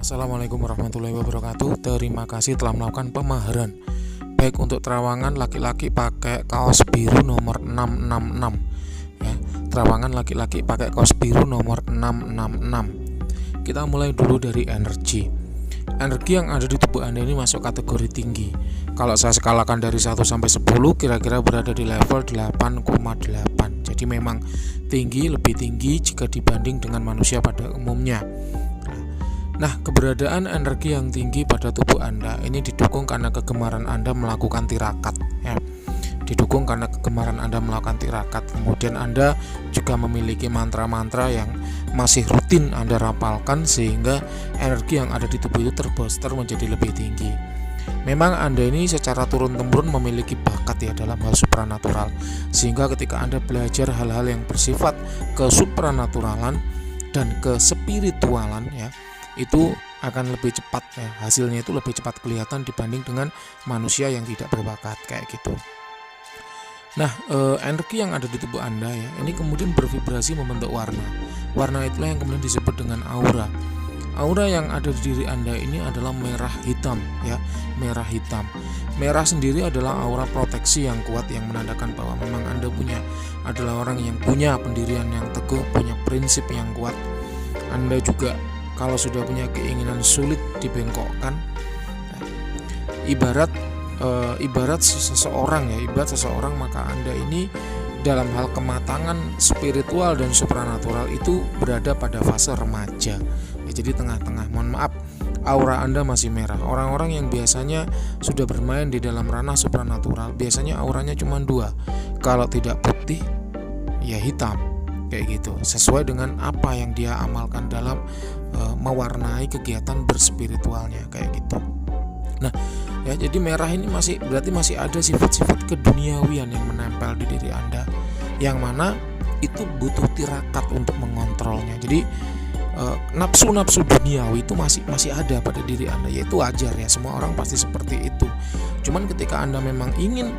Assalamualaikum warahmatullahi wabarakatuh. Terima kasih telah melakukan pemaharan. Baik untuk terawangan laki-laki pakai kaos biru nomor 666 ya. Terawangan laki-laki pakai kaos biru nomor 666. Kita mulai dulu dari energi. Energi yang ada di tubuh Anda ini masuk kategori tinggi. Kalau saya skalakan dari 1 sampai 10, kira-kira berada di level 8,8. Jadi memang tinggi, lebih tinggi jika dibanding dengan manusia pada umumnya. Nah, keberadaan energi yang tinggi pada tubuh Anda ini didukung karena kegemaran Anda melakukan tirakat ya. Didukung karena kegemaran Anda melakukan tirakat. Kemudian Anda juga memiliki mantra-mantra yang masih rutin Anda rapalkan sehingga energi yang ada di tubuh itu terbooster menjadi lebih tinggi. Memang Anda ini secara turun-temurun memiliki bakat ya dalam hal supranatural. Sehingga ketika Anda belajar hal-hal yang bersifat kesupranaturalan dan kespiritualan ya, itu akan lebih cepat ya, hasilnya itu lebih cepat kelihatan dibanding dengan manusia yang tidak berbakat kayak gitu. Nah, energi yang ada di tubuh Anda ya, ini kemudian bervibrasi membentuk warna. Warna itulah yang kemudian disebut dengan aura. Aura yang ada di diri Anda ini adalah merah hitam ya, merah hitam. Merah sendiri adalah aura proteksi yang kuat yang menandakan bahwa memang Anda adalah orang yang punya pendirian yang teguh, punya prinsip yang kuat. Anda juga kalau sudah punya keinginan sulit dibengkokkan, ibarat seseorang maka Anda ini dalam hal kematangan spiritual dan supranatural itu berada pada fase remaja ya, jadi tengah-tengah. Mohon maaf, aura Anda masih merah. Orang-orang yang biasanya sudah bermain di dalam ranah supranatural biasanya auranya cuma 2, kalau tidak putih ya hitam kayak gitu, sesuai dengan apa yang dia amalkan dalam mewarnai kegiatan berspiritualnya kayak gitu. Nah ya, jadi merah ini berarti masih ada sifat-sifat keduniawian yang menempel di diri Anda, yang mana itu butuh tirakat untuk mengontrolnya. Jadi nafsu-nafsu duniawi itu masih ada pada diri Anda, yaitu wajar ya, semua orang pasti seperti itu. Cuman ketika Anda memang ingin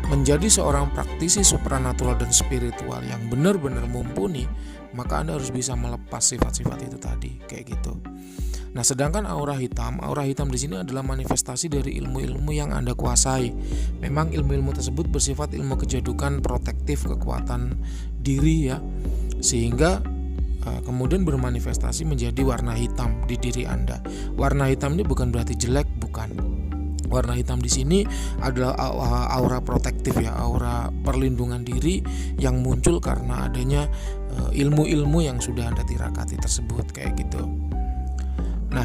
menjadi seorang praktisi supranatural dan spiritual yang benar-benar mumpuni, maka Anda harus bisa melepas sifat-sifat itu tadi kayak gitu. Nah, sedangkan aura hitam di sini adalah manifestasi dari ilmu-ilmu yang Anda kuasai. Memang ilmu-ilmu tersebut bersifat ilmu kejadukan, protektif, kekuatan diri ya, sehingga kemudian bermanifestasi menjadi warna hitam di diri Anda. Warna hitam ini bukan berarti jelek, bukan. Warna hitam di sini adalah aura protektif ya, aura perlindungan diri yang muncul karena adanya ilmu-ilmu yang sudah Anda tirakati tersebut kayak gitu. Nah,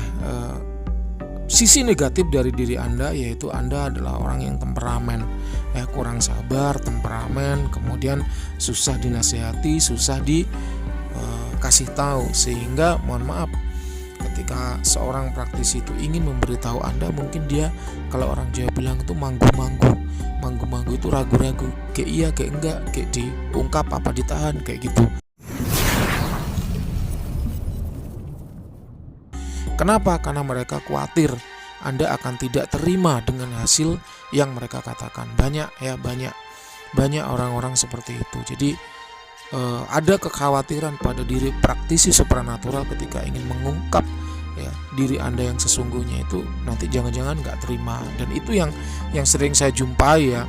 sisi negatif dari diri Anda yaitu Anda adalah orang yang temperamen ya, kurang sabar, temperamen, kemudian susah dinasihati, susah dikasih tahu, sehingga mohon maaf, ketika seorang praktisi itu ingin memberitahu Anda, mungkin dia, kalau orang Jawa bilang itu manggu-manggu itu ragu-ragu, kayak iya kayak enggak, kayak diungkap apa ditahan kayak gitu. Kenapa? Karena mereka khawatir Anda akan tidak terima dengan hasil yang mereka katakan. Banyak orang-orang seperti itu. Jadi ada kekhawatiran pada diri praktisi supranatural ketika ingin mengungkap ya diri Anda yang sesungguhnya itu nanti jangan-jangan nggak terima. Dan itu yang sering saya jumpai ya,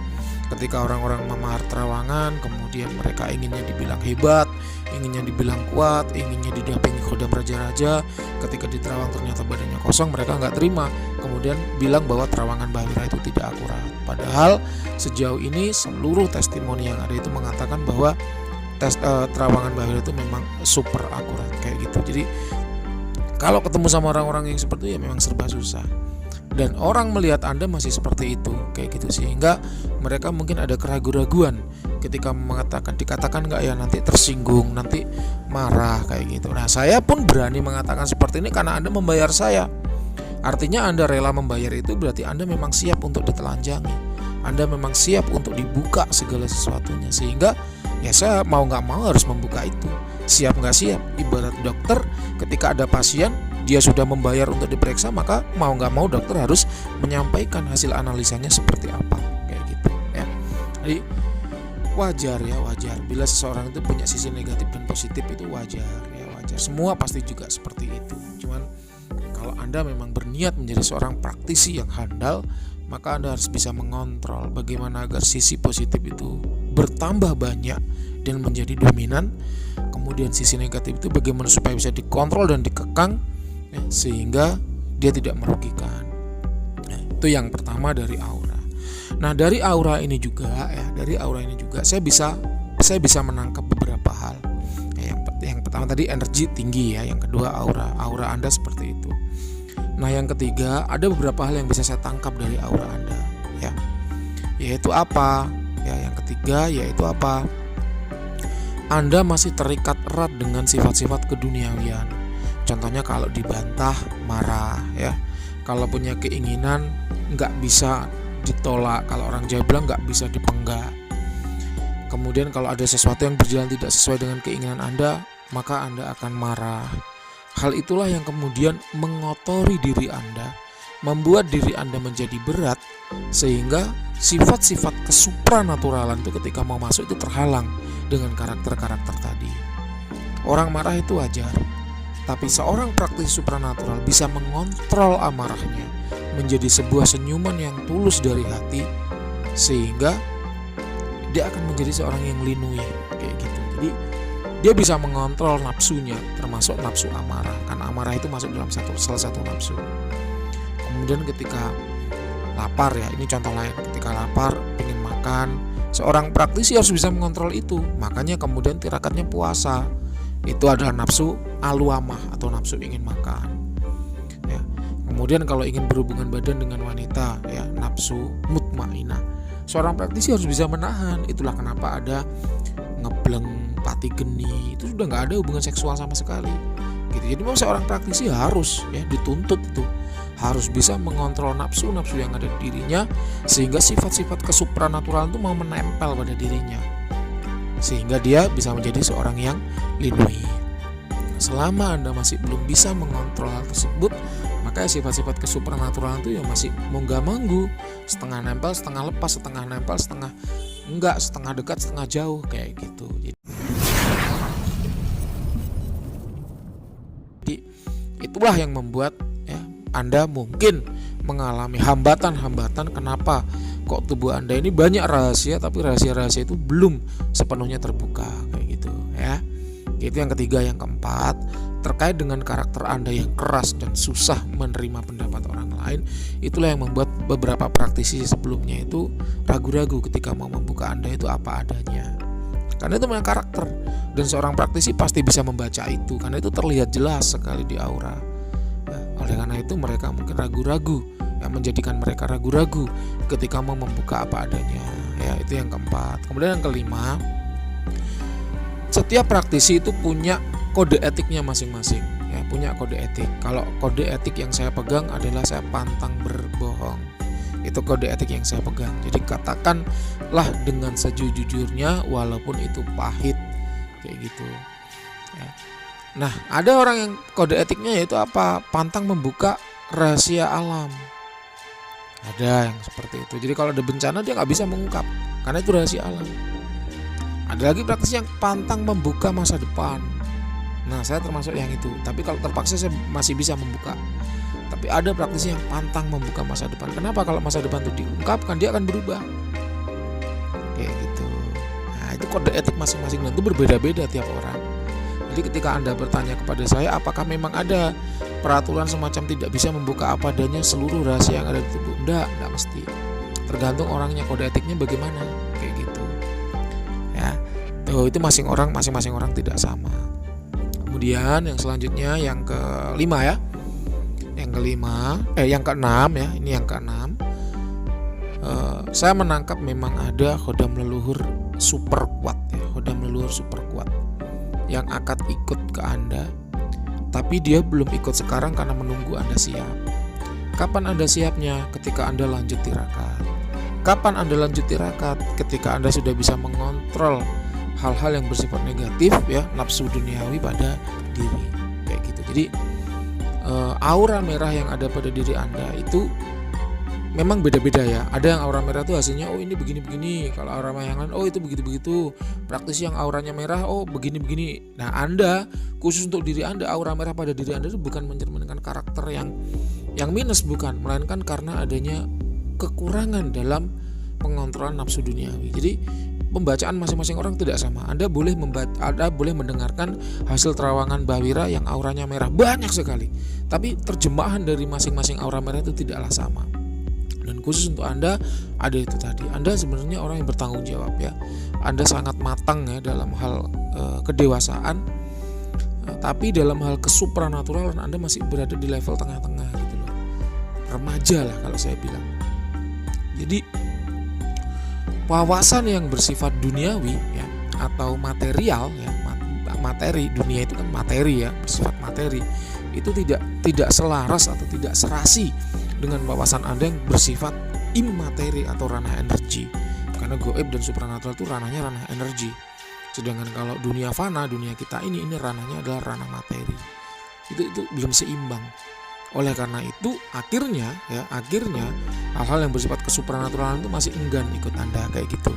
ketika orang-orang memahar terawangan, kemudian mereka inginnya dibilang hebat, inginnya dibilang kuat, inginnya didampingi khodam raja-raja. Ketika di terawang ternyata badannya kosong, mereka nggak terima, kemudian bilang bahwa terawangan Mbah Wira itu tidak akurat. Padahal sejauh ini seluruh testimoni yang ada itu mengatakan bahwa terawangan Mbah Wira itu memang super akurat kayak gitu. Jadi kalau ketemu sama orang-orang yang seperti itu ya memang serba susah. Dan orang melihat Anda masih seperti itu kayak gitu, sehingga mereka mungkin ada keraguan-raguan ketika dikatakan nggak ya, nanti tersinggung, nanti marah kayak gitu. Nah, saya pun berani mengatakan seperti ini karena Anda membayar saya. Artinya Anda rela membayar itu berarti Anda memang siap untuk ditelanjangi, Anda memang siap untuk dibuka segala sesuatunya, sehingga ya saya mau nggak mau harus membuka itu. Siap nggak siap, ibarat dokter ketika ada pasien dia sudah membayar untuk diperiksa, maka mau nggak mau dokter harus menyampaikan hasil analisanya seperti apa kayak gitu ya. Jadi wajar bila seseorang itu punya sisi negatif dan positif, itu wajar. Semua pasti juga seperti itu. Cuman kalau Anda memang berniat menjadi seorang praktisi yang handal, maka Anda harus bisa mengontrol bagaimana agar sisi positif itu bertambah banyak dan menjadi dominan. Kemudian sisi negatif itu bagaimana supaya bisa dikontrol dan dikekang, ya, sehingga dia tidak merugikan. Nah, itu yang pertama dari aura. Nah, dari aura ini juga saya bisa menangkap beberapa hal. Yang pertama tadi energi tinggi ya, yang kedua aura Anda seperti itu. Nah, yang ketiga ada beberapa hal yang bisa saya tangkap dari aura Anda, ya. Yaitu apa? Ya, yang ketiga yaitu apa? Anda masih terikat erat dengan sifat-sifat keduniawian. Contohnya kalau dibantah marah, ya. Kalau punya keinginan nggak bisa ditolak, kalau orang Jawa bilang nggak bisa dipenggak. Kemudian kalau ada sesuatu yang berjalan tidak sesuai dengan keinginan Anda, maka Anda akan marah. Hal itulah yang kemudian mengotori diri Anda, membuat diri Anda menjadi berat, sehingga sifat-sifat kesupranaturalan itu ketika mau masuk itu terhalang dengan karakter-karakter tadi. Orang marah itu wajar, tapi seorang praktisi supranatural bisa mengontrol amarahnya menjadi sebuah senyuman yang tulus dari hati, sehingga dia akan menjadi seorang yang linui kayak gitu. Jadi dia bisa mengontrol nafsunya, termasuk nafsu amarah, karena amarah itu masuk dalam salah satu nafsu. Kemudian ketika lapar, ya ini contoh lain, ketika lapar pengen makan, seorang praktisi harus bisa mengontrol itu. Makanya kemudian tirakatnya puasa, itu adalah nafsu aluamah atau nafsu ingin makan, ya. Kemudian kalau ingin berhubungan badan dengan wanita, ya nafsu mutmainah. Seorang praktisi harus bisa menahan. Itulah kenapa ada ngebleng, pati geni, itu sudah nggak ada hubungan seksual sama sekali gitu. Jadi memang seorang praktisi harus, ya, dituntut itu harus bisa mengontrol nafsu-nafsu yang ada di dirinya, sehingga sifat-sifat kesupranatural itu mau menempel pada dirinya, sehingga dia bisa menjadi seorang yang linui. Selama Anda masih belum bisa mengontrol hal tersebut, maka sifat-sifat kesupranatural itu ya masih mongga-manggu, setengah nempel, setengah lepas, setengah nempel, setengah enggak, setengah dekat, setengah jauh kayak gitu. Jadi itulah yang membuat, ya, Anda mungkin mengalami hambatan-hambatan. Kenapa kok tubuh Anda ini banyak rahasia, tapi rahasia-rahasia itu belum sepenuhnya terbuka kayak gitu, ya. Itu yang ketiga. Yang keempat, terkait dengan karakter Anda yang keras dan susah menerima pendapat orang lain, itulah yang membuat beberapa praktisi sebelumnya itu ragu-ragu ketika mau membuka Anda itu apa adanya. Karena itu memang karakter, dan seorang praktisi pasti bisa membaca itu, karena itu terlihat jelas sekali di aura. Ya, oleh karena itu mereka mungkin ragu-ragu, yang menjadikan mereka ragu-ragu ketika mau membuka apa adanya. Ya, itu yang keempat. Kemudian yang kelima, setiap praktisi itu punya kode etiknya masing-masing, ya, punya kode etik. Kalau kode etik yang saya pegang adalah saya pantang berbohong. Itu kode etik yang saya pegang. Jadi katakanlah dengan sejujurnya walaupun itu pahit kayak gitu, ya. Nah, ada orang yang kode etiknya yaitu apa? Pantang membuka rahasia alam. Ada yang seperti itu. Jadi kalau ada bencana dia nggak bisa mengungkap karena itu rahasia alam. Ada lagi praktisi yang pantang membuka masa depan. Nah, saya termasuk yang itu. Tapi kalau terpaksa saya masih bisa membuka. Tapi ada praktisi yang pantang membuka masa depan. Kenapa? Kalau masa depan itu diungkapkan, dia akan berubah. Kayak gitu. Nah, itu kode etik masing-masing, dan itu berbeda-beda tiap orang. Jadi ketika Anda bertanya kepada saya, apakah memang ada peraturan semacam tidak bisa membuka apa adanya seluruh rahasia yang ada di tubuh? Enggak mesti. Tergantung orangnya, kode etiknya bagaimana. Kayak gitu. Ya. Tuh, itu masing-masing orang tidak sama. Kemudian yang selanjutnya yang kelima, ya. Yang keenam, ya. Ini yang keenam. Saya menangkap memang ada khodam leluhur super kuat, ya. Khodam leluhur super kuat yang akan ikut ke Anda, tapi dia belum ikut sekarang karena menunggu Anda siap. Kapan Anda siapnya? Ketika Anda lanjut tirakat. Kapan Anda lanjut tirakat? Ketika Anda sudah bisa mengontrol hal-hal yang bersifat negatif, ya, nafsu duniawi pada diri kayak gitu. Jadi aura merah yang ada pada diri Anda itu memang beda-beda, ya. Ada yang aura merah itu hasilnya oh ini begini-begini, kalau aura merah yang lain oh itu begitu-begitu. Praktisi yang auranya merah oh begini-begini. Nah, Anda khusus untuk diri Anda, aura merah pada diri Anda itu bukan mencerminkan karakter yang minus, bukan, melainkan karena adanya kekurangan dalam pengontrolan nafsu duniawi. Jadi pembacaan masing-masing orang tidak sama. Anda boleh mendengarkan hasil terawangan Mbah Wira yang auranya merah banyak sekali, tapi terjemahan dari masing-masing aura merah itu tidaklah sama. Dan khusus untuk Anda ada itu tadi, Anda sebenarnya orang yang bertanggung jawab ya. Anda sangat matang ya dalam hal kedewasaan, tapi dalam hal kesupranaturalan Anda masih berada di level tengah-tengah gitu loh. Remaja lah kalau saya bilang. Jadi wawasan yang bersifat duniawi ya, atau material ya, materi, dunia itu kan materi ya, bersifat materi, itu tidak selaras atau tidak serasi dengan wawasan Anda yang bersifat immateri atau ranah energi. Karena goib dan supranatural itu ranahnya ranah energi. Sedangkan kalau dunia fana, dunia kita ini ranahnya adalah ranah materi. Itu belum seimbang. Oleh karena itu akhirnya hal-hal yang bersifat kesupranaturalan itu masih enggan ikut Anda kayak gitu.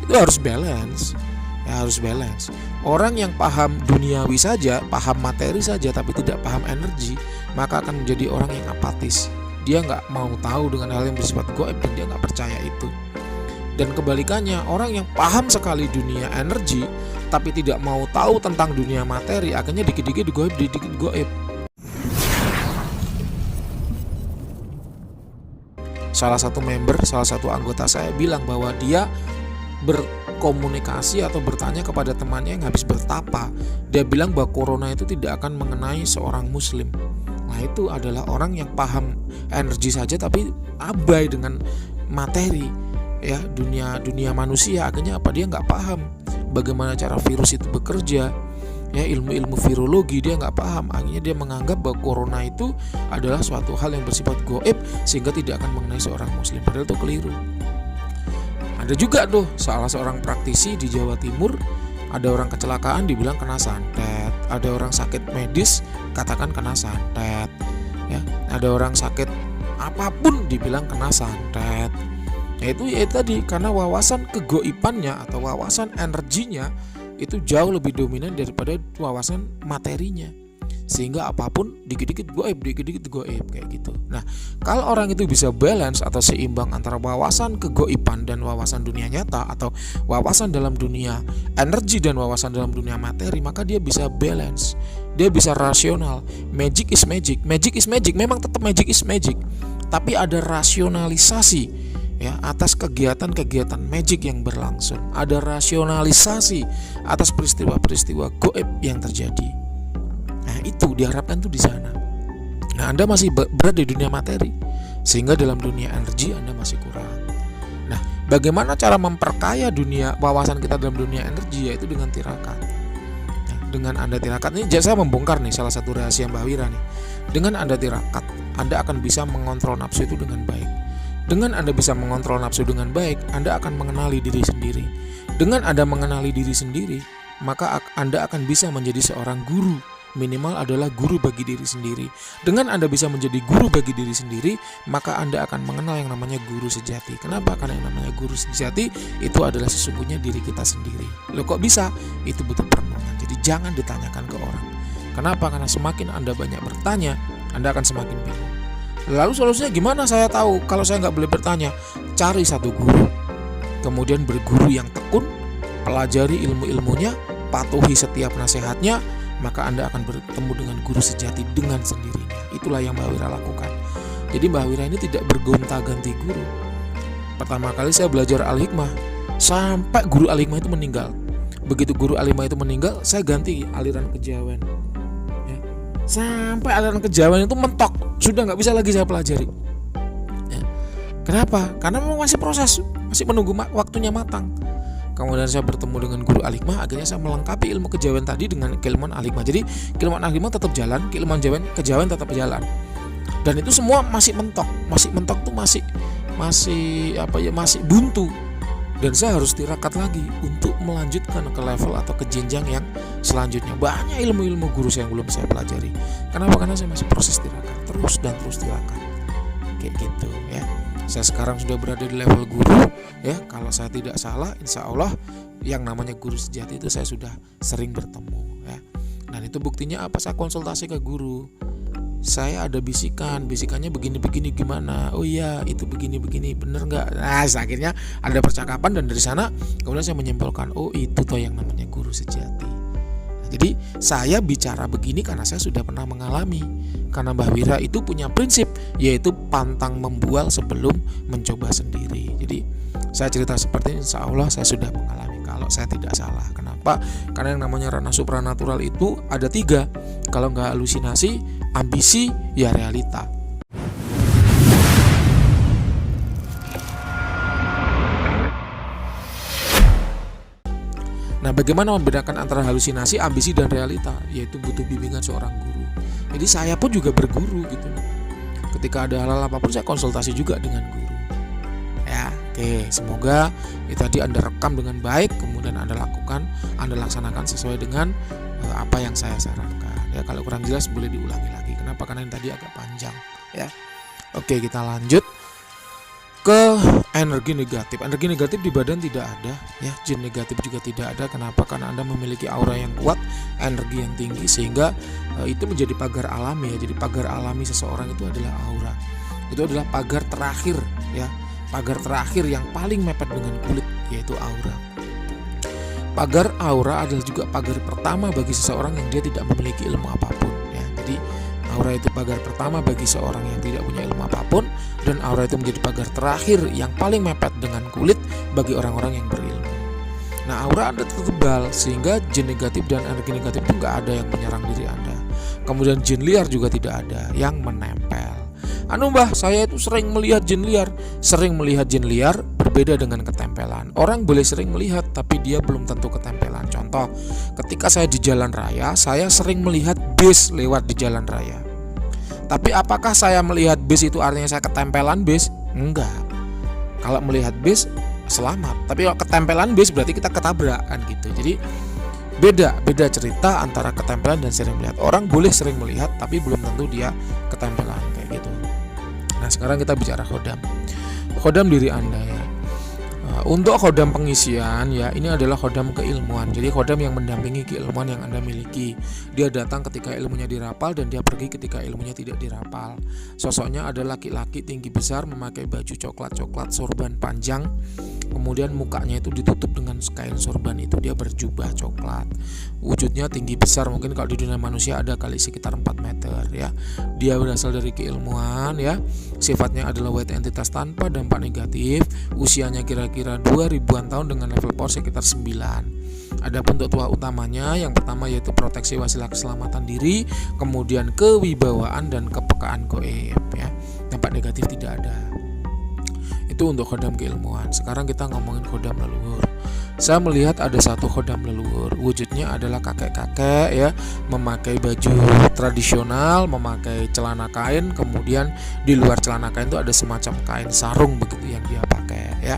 Itu harus balance. Ya, harus balance. Orang yang paham duniawi saja, paham materi saja tapi tidak paham energi, maka akan menjadi orang yang apatis. Dia nggak mau tahu dengan hal yang bersifat goib dan dia nggak percaya itu. Dan kebalikannya, orang yang paham sekali dunia energi tapi tidak mau tahu tentang dunia materi, akhirnya dikit-dikit goib, dikit-dikit goib. Salah satu anggota saya bilang bahwa dia berkomunikasi atau bertanya kepada temannya yang habis bertapa. Dia bilang bahwa corona itu tidak akan mengenai seorang muslim. Nah, itu adalah orang yang paham energi saja tapi abai dengan materi ya, dunia manusia. Akhirnya apa, dia nggak paham bagaimana cara virus itu bekerja ya, ilmu virologi dia nggak paham. Akhirnya dia menganggap bahwa corona itu adalah suatu hal yang bersifat goib sehingga tidak akan mengenai seorang muslim, padahal itu keliru. Ada juga tuh salah seorang praktisi di Jawa Timur, ada orang kecelakaan dibilang kena santet, ada orang sakit medis katakan kena santet ya, ada orang sakit apapun dibilang kena santet. Yaitu tadi karena wawasan kegoibannya atau wawasan energinya itu jauh lebih dominan daripada wawasan materinya, sehingga apapun dikit-dikit goib kayak gitu. Nah, kalau orang itu bisa balance atau seimbang antara wawasan kegoiban dan wawasan dunia nyata, atau wawasan dalam dunia energi dan wawasan dalam dunia materi, maka dia bisa balance, dia bisa rasional. Magic is magic, memang tetap magic is magic, tapi ada rasionalisasi ya atas kegiatan-kegiatan magic yang berlangsung, ada rasionalisasi atas peristiwa-peristiwa goib yang terjadi. Nah, itu diharapkan tuh di sana. Nah, Anda masih berada di dunia materi, sehingga dalam dunia energi Anda masih kurang. Nah, bagaimana cara memperkaya wawasan kita dalam dunia energi, yaitu dengan tirakat. Nah, dengan Anda tirakat, ini saya membongkar nih salah satu rahasia Mbah Wira nih. Dengan Anda tirakat, Anda akan bisa mengontrol nafsu itu dengan baik. Dengan Anda bisa mengontrol nafsu dengan baik, Anda akan mengenali diri sendiri. Dengan Anda mengenali diri sendiri, maka Anda akan bisa menjadi seorang guru. Minimal adalah guru bagi diri sendiri. Dengan Anda bisa menjadi guru bagi diri sendiri, maka Anda akan mengenal yang namanya guru sejati. Kenapa? Karena yang namanya guru sejati itu adalah sesungguhnya diri kita sendiri. Loh, kok bisa? Itu butuh perenungan. Jadi jangan ditanyakan ke orang. Kenapa? Karena semakin Anda banyak bertanya, Anda akan semakin bingung. Lalu solusinya gimana saya tahu kalau saya nggak boleh bertanya? Cari satu guru, kemudian berguru yang tekun, pelajari ilmu-ilmunya, patuhi setiap nasihatnya, maka Anda akan bertemu dengan guru sejati dengan sendirinya. Itulah yang Mbah Wira lakukan. Jadi Mbah Wira ini tidak bergonta-ganti guru. Pertama kali saya belajar Al-Hikmah, sampai guru Al-Hikmah itu meninggal. Begitu guru Al-Hikmah itu meninggal, saya ganti aliran kejawen. Sampai aliran kejawen itu mentok, sudah nggak bisa lagi saya pelajari ya. Kenapa? Karena memang masih proses, masih menunggu waktunya matang. Kemudian saya bertemu dengan guru Al-Hikmah, akhirnya saya melengkapi ilmu kejawen tadi dengan keilmuan Al-Hikmah. Jadi keilmuan Al-Hikmah tetap jalan, keilmuan kejawen tetap jalan, dan itu semua masih mentok tuh masih buntu. Dan saya harus tirakat lagi untuk melanjutkan ke level atau ke jenjang yang selanjutnya. Banyak ilmu-ilmu guru saya yang belum saya pelajari. Kenapa? Karena saya masih proses tirakat, terus tirakat. Kayak gitu ya. Saya sekarang sudah berada di level guru ya. Kalau saya tidak salah, insya Allah yang namanya guru sejati itu saya sudah sering bertemu ya. Dan itu buktinya apa? Saya konsultasi ke guru. Saya ada bisikannya begini-begini gimana? Oh iya, itu begini-begini, bener nggak? Nah, akhirnya ada percakapan dan dari sana kemudian saya menyimpulkan, oh itu toh yang namanya guru sejati. Nah, jadi saya bicara begini karena saya sudah pernah mengalami. Karena Mbah Wira itu punya prinsip, yaitu pantang membual sebelum mencoba sendiri. Jadi saya cerita seperti ini, insya Allah saya sudah mengalami kalau saya tidak salah. Kenapa? Karena yang namanya ranah supranatural itu ada 3. Kalau nggak halusinasi, ambisi, ya realita. Nah, bagaimana membedakan antara halusinasi, ambisi, dan realita? Yaitu butuh bimbingan seorang guru. Jadi saya pun juga berguru gitu. Ketika ada hal-hal apapun saya konsultasi juga dengan guru. Ya, oke. Semoga tadi Anda rekam dengan baik, kemudian Anda laksanakan sesuai dengan apa yang saya sarankan. Ya, kalau kurang jelas boleh diulangi lagi. Kenapa? Karena yang tadi agak panjang. Ya, oke, kita lanjut ke energi negatif. Energi negatif di badan tidak ada, ya. Jin negatif juga tidak ada. Kenapa? Karena Anda memiliki aura yang kuat, energi yang tinggi, sehingga itu menjadi pagar alami, ya. Jadi pagar alami seseorang itu adalah aura. Itu adalah pagar terakhir, ya. Pagar terakhir yang paling mepet dengan kulit, yaitu aura. Pagar aura adalah juga pagar pertama bagi seseorang yang dia tidak memiliki ilmu apapun, ya. Jadi aura itu pagar pertama bagi seorang yang tidak punya ilmu apapun, dan aura itu menjadi pagar terakhir yang paling mepet dengan kulit bagi orang-orang yang berilmu. Nah, aura Anda tebal sehingga jin negatif dan energi negatif itu nggak ada yang menyerang diri Anda. Kemudian jin liar juga tidak ada yang menempel. Mbah, saya itu sering melihat jin liar. Sering melihat jin liar berbeda dengan ketempelan. Orang boleh sering melihat, tapi dia belum tentu ketempelan. Contoh, ketika saya di jalan raya, saya sering melihat bis lewat di jalan raya. Tapi apakah saya melihat bis itu artinya saya ketempelan bis? Enggak. Kalau melihat bis, selamat. Tapi kalau ketempelan bis berarti kita ketabrak kan gitu. Jadi beda cerita antara ketempelan dan sering melihat. Orang boleh sering melihat, tapi belum tentu dia ketempelan kayak gitu. Nah, sekarang kita bicara khodam. Khodam diri Anda, ya. Untuk khodam pengisian, ya, ini adalah khodam keilmuan. Jadi khodam yang mendampingi keilmuan yang Anda miliki. Dia datang ketika ilmunya dirapal dan dia pergi ketika ilmunya tidak dirapal. Sosoknya adalah laki-laki tinggi besar memakai baju coklat-coklat, sorban panjang. Kemudian mukanya itu ditutup dengan kain sorban itu, dia berjubah coklat. Wujudnya tinggi besar, mungkin kalau di dunia manusia ada kali sekitar 4 meter, ya. Dia berasal dari keilmuan, ya. Sifatnya adalah white entitas tanpa dampak negatif. Usianya kira-kira 2000-an tahun dengan level power sekitar 9. Adapun untuk tuah utamanya, yang pertama yaitu proteksi wasilah keselamatan diri, kemudian kewibawaan dan kepekaan goib, ya. Dampak negatif tidak ada. Itu untuk khodam keilmuan. Sekarang kita ngomongin khodam leluhur. Saya melihat ada satu khodam leluhur. Wujudnya adalah kakek-kakek, ya, memakai baju tradisional, memakai celana kain, kemudian di luar celana kain itu ada semacam kain sarung begitu yang dia pakai, ya.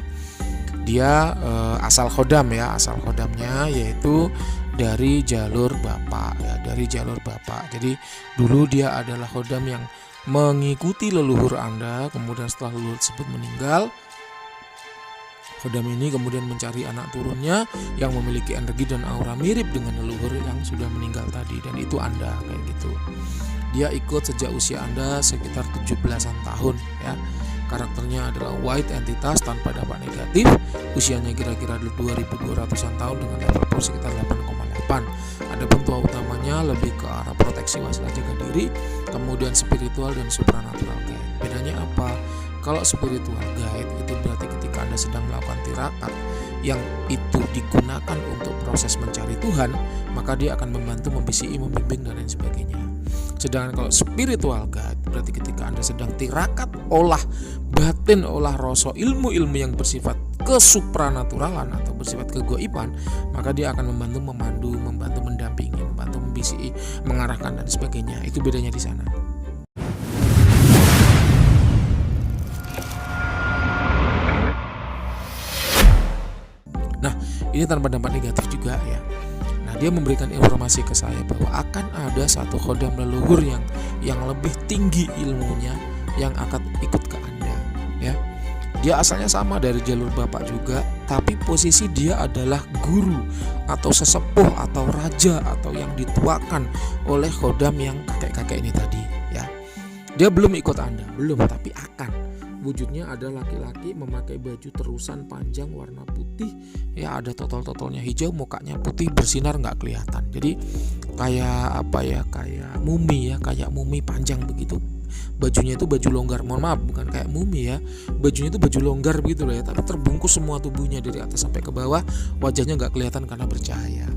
Dia asal khodam, ya. Asal khodamnya yaitu dari jalur bapak, ya, dari jalur bapak. Jadi dulu dia adalah khodam yang mengikuti leluhur Anda, kemudian setelah leluhur tersebut meninggal, khodam ini kemudian mencari anak turunnya yang memiliki energi dan aura mirip dengan leluhur yang sudah meninggal tadi, dan itu Anda kayak gitu. Dia ikut sejak usia Anda sekitar 17-an tahun, ya. Karakternya adalah white entitas tanpa dampak negatif. Usianya kira-kira 2200-an tahun dengan level power sekitar 8,8. Adapun tuah utamanya lebih ke arah proteksi wasilah jaga diri, kemudian spiritual dan supranatural guide. Bedanya apa? Kalau spiritual guide itu berarti ketika Anda sedang melakukan tirakat yang itu digunakan untuk proses mencari Tuhan, maka dia akan membantu, membisiki, membimbing dan lain sebagainya. Sedangkan kalau spiritual guide berarti ketika Anda sedang tirakat olah batin, olah rasa, ilmu-ilmu yang bersifat kesupranaturalan atau bersifat kegoiban, maka dia akan membantu, memandu, membantu mendampingi, membantu membisiki, mengarahkan dan sebagainya. Itu bedanya di sana. Nah, ini tanpa dampak negatif juga, ya. Nah, dia memberikan informasi ke saya bahwa akan ada satu khodam leluhur yang lebih tinggi ilmunya yang akan ikut ke Anda, ya. Dia asalnya sama dari jalur bapak juga, tapi posisi dia adalah guru atau sesepuh atau raja atau yang dituakan oleh khodam yang kakek-kakek ini tadi ya. Dia belum ikut Anda, belum, tapi akan. Wujudnya ada laki-laki memakai baju terusan panjang warna putih ya, ada totol-totolnya hijau, mukanya putih bersinar nggak kelihatan. Jadi kayak apa ya, kayak mumi ya, kayak mumi panjang begitu. Bajunya itu baju longgar, mohon maaf bukan kayak mumi ya, bajunya itu baju longgar begitu loh ya, tapi terbungkus semua tubuhnya dari atas sampai ke bawah, wajahnya nggak kelihatan karena bercahaya.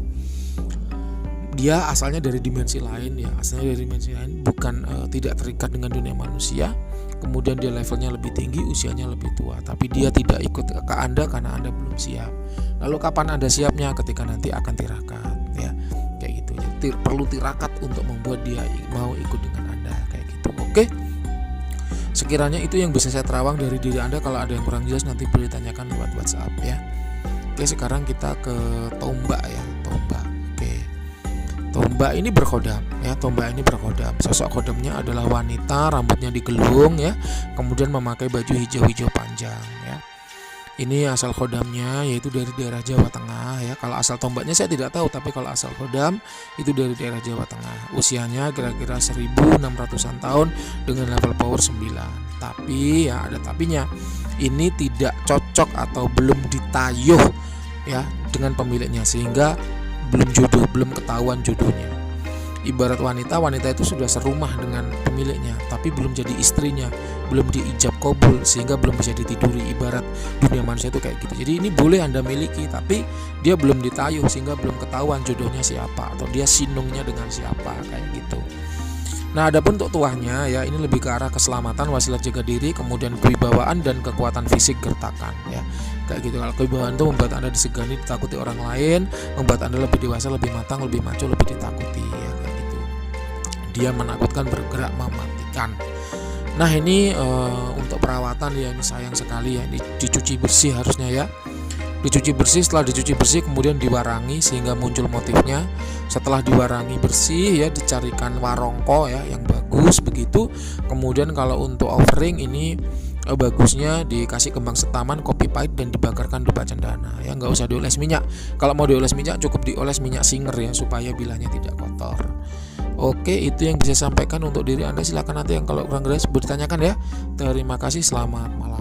Dia asalnya dari dimensi lain ya, asalnya dari dimensi lain, bukan tidak terikat dengan dunia manusia. Kemudian dia levelnya lebih tinggi, usianya lebih tua, tapi dia tidak ikut ke Anda karena Anda belum siap. Lalu kapan Anda siapnya? Ketika nanti akan tirakat ya, kayak gitu. Jadi perlu tirakat untuk membuat dia mau ikut dengan Anda kayak gitu. Oke. Sekiranya itu yang bisa saya terawang dari diri Anda. Kalau ada yang kurang jelas nanti boleh ditanyakan lewat WhatsApp ya. Oke, sekarang kita ke tombak ya, tombak. Oke. Tombak ini berkhodam ya, tombak ini berkhodam. Sosok khodamnya adalah wanita, rambutnya digelung ya, kemudian memakai baju hijau-hijau panjang ya. Ini asal khodamnya yaitu dari daerah Jawa Tengah ya. Kalau asal tombaknya saya tidak tahu, tapi kalau asal khodam itu dari daerah Jawa Tengah. Usianya kira-kira 1600-an tahun dengan level power 9. Tapi ya ada tapinya. Ini tidak cocok atau belum ditayuh ya dengan pemiliknya, sehingga belum jodoh, belum ketahuan jodohnya. Ibarat wanita itu sudah serumah dengan pemiliknya, tapi belum jadi istrinya, belum diijab kabul, sehingga belum bisa ditiduri. Ibarat dunia manusia itu kayak gitu. Jadi ini boleh Anda miliki, tapi dia belum ditayuh sehingga belum ketahuan jodohnya siapa atau dia sinungnya dengan siapa kayak gitu. Nah, adapun untuk tuahnya ya, ini lebih ke arah keselamatan, wasilah jaga diri, kemudian kewibawaan dan kekuatan fisik gertakan ya. Kayak gitu. Kalau kewibawaan itu membuat Anda disegani, ditakuti orang lain, membuat Anda lebih dewasa, lebih matang, lebih maco, lebih ditakuti ya, kayak gitu. Dia menakutkan, bergerak, mematikan. Nah, ini untuk perawatan ya, ini sayang sekali ya, ini dicuci bersih harusnya ya. Dicuci bersih, setelah dicuci bersih kemudian diwarangi sehingga muncul motifnya. Setelah diwarangi bersih ya, dicarikan warongko ya yang bagus begitu. Kemudian kalau untuk offering ini bagusnya dikasih kembang setaman, kopi pahit, dan dibakarkan dupa cendana ya, nggak usah dioles minyak. Kalau mau dioles minyak cukup dioles minyak singer ya, supaya bilahnya tidak kotor. Oke, itu yang bisa saya sampaikan untuk diri Anda. Silakan nanti yang kalau kurang jelas bertanyakan ya. Terima kasih, selamat malam.